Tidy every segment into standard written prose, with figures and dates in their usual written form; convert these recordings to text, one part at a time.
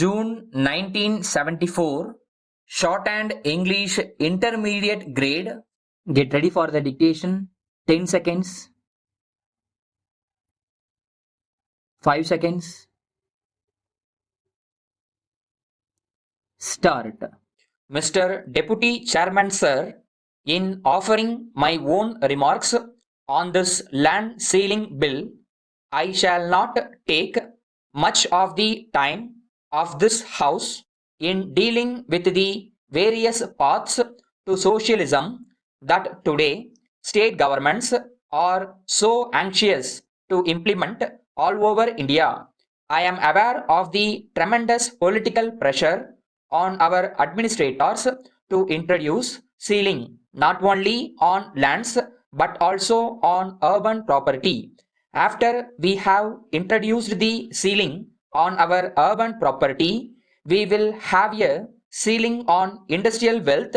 June 1974, Shorthand English Intermediate Grade. Get ready for the dictation. 10 seconds. 5 seconds. Start. Mr. Deputy Chairman Sir, in offering my own remarks on this land ceiling bill, I shall not take much of the time of this House in dealing with the various paths to socialism that today state governments are so anxious to implement all over India. I am aware of the tremendous political pressure on our administrators to introduce ceiling not only on lands but also on urban property. After we have introduced the ceiling on our urban property, we will have a ceiling on industrial wealth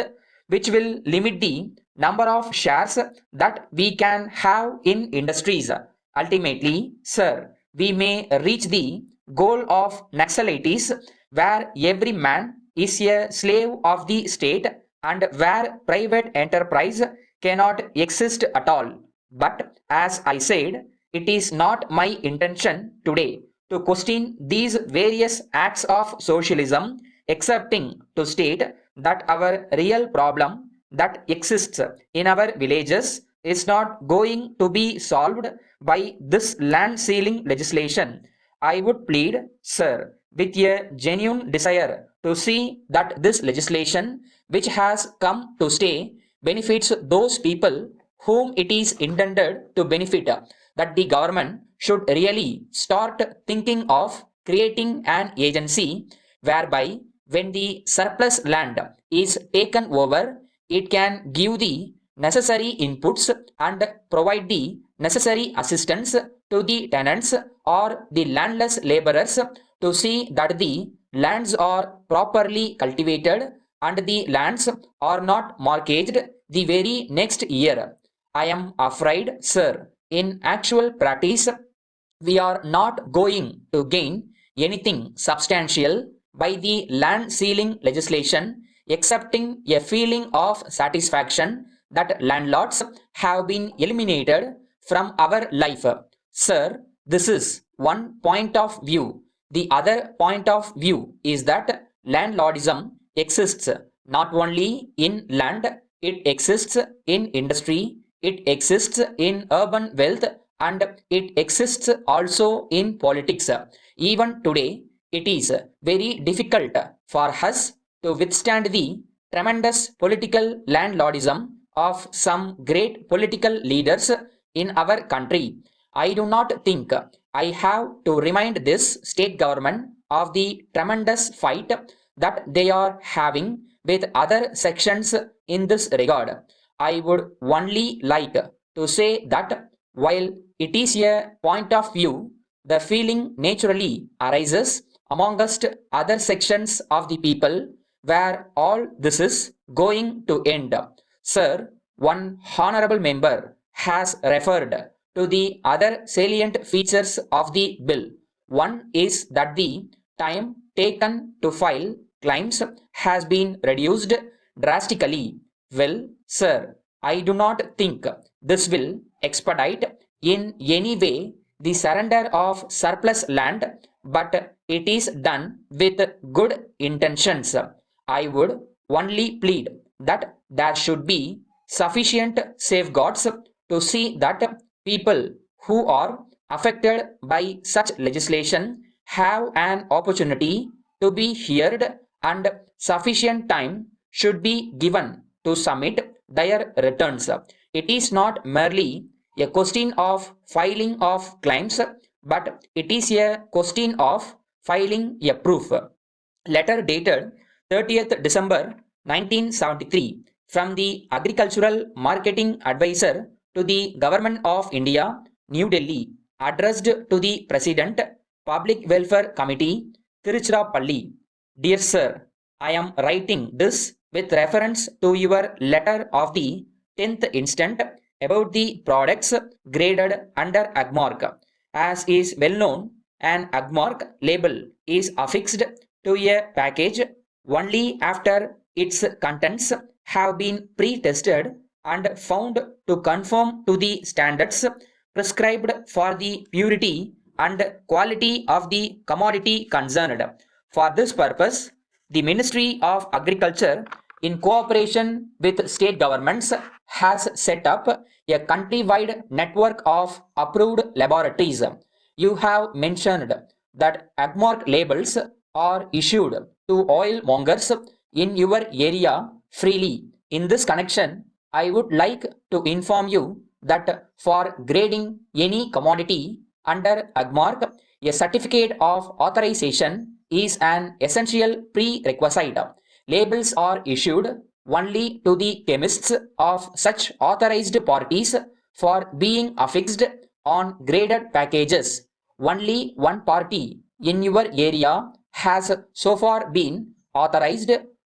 which will limit the number of shares that we can have in industries. Ultimately, sir, we may reach the goal of Naxalites where every man is a slave of the state and where private enterprise cannot exist at all. But as I said, it is not my intention today to question these various acts of socialism, excepting to state that our real problem that exists in our villages is not going to be solved by this land ceiling legislation. I would plead, sir, with a genuine desire to see that this legislation, which has come to stay, benefits those people whom it is intended to benefit, that the government should really start thinking of creating an agency whereby when the surplus land is taken over, it can give the necessary inputs and provide the necessary assistance to the tenants or the landless laborers to see that the lands are properly cultivated and the lands are not mortgaged the very next year. I am afraid, sir, in actual practice, we are not going to gain anything substantial by the land ceiling legislation, excepting a feeling of satisfaction that landlords have been eliminated from our life. Sir, this is one point of view. The other point of view is that landlordism exists not only in land, it exists in industry, it exists in urban wealth, and it exists also in politics. Even today, it is very difficult for us to withstand the tremendous political landlordism of some great political leaders in our country. I do not think I have to remind this state government of the tremendous fight that they are having with other sections in this regard. I would only like to say that while it is a point of view, the feeling naturally arises amongst other sections of the people where all this is going to end. Sir, one honorable member has referred to the other salient features of the bill. One is that the time taken to file claims has been reduced drastically. Well, sir, I do not think this will expedite in any way the surrender of surplus land, but it is done with good intentions. I would only plead that there should be sufficient safeguards to see that people who are affected by such legislation have an opportunity to be heard and sufficient time should be given to submit their returns. It is not merely a question of filing of claims, but it is a question of filing a proof. Letter dated 30th December 1973 from the Agricultural Marketing Advisor to the Government of India, New Delhi, addressed to the President, Public Welfare Committee, Tiruchirappalli. Dear Sir, I am writing this with reference to your letter of the 10th instant about the products graded under Agmark. As is well known, an Agmark label is affixed to a package only after its contents have been pre-tested and found to conform to the standards prescribed for the purity and quality of the commodity concerned. For this purpose, the Ministry of Agriculture, in cooperation with state governments, has set up a countrywide network of approved laboratories. You have mentioned that Agmark labels are issued to oil mongers in your area freely. In this connection, I would like to inform you that for grading any commodity under Agmark, a certificate of authorization is an essential prerequisite. Labels are issued only to the chemists of such authorized parties for being affixed on graded packages. Only one party in your area has so far been authorized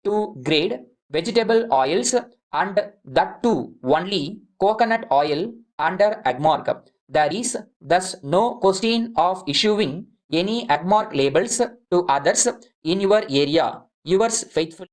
to grade vegetable oils, and that too only coconut oil under Agmark. There is thus no question of issuing any Agmark labels to others in your area. Yours faithfully.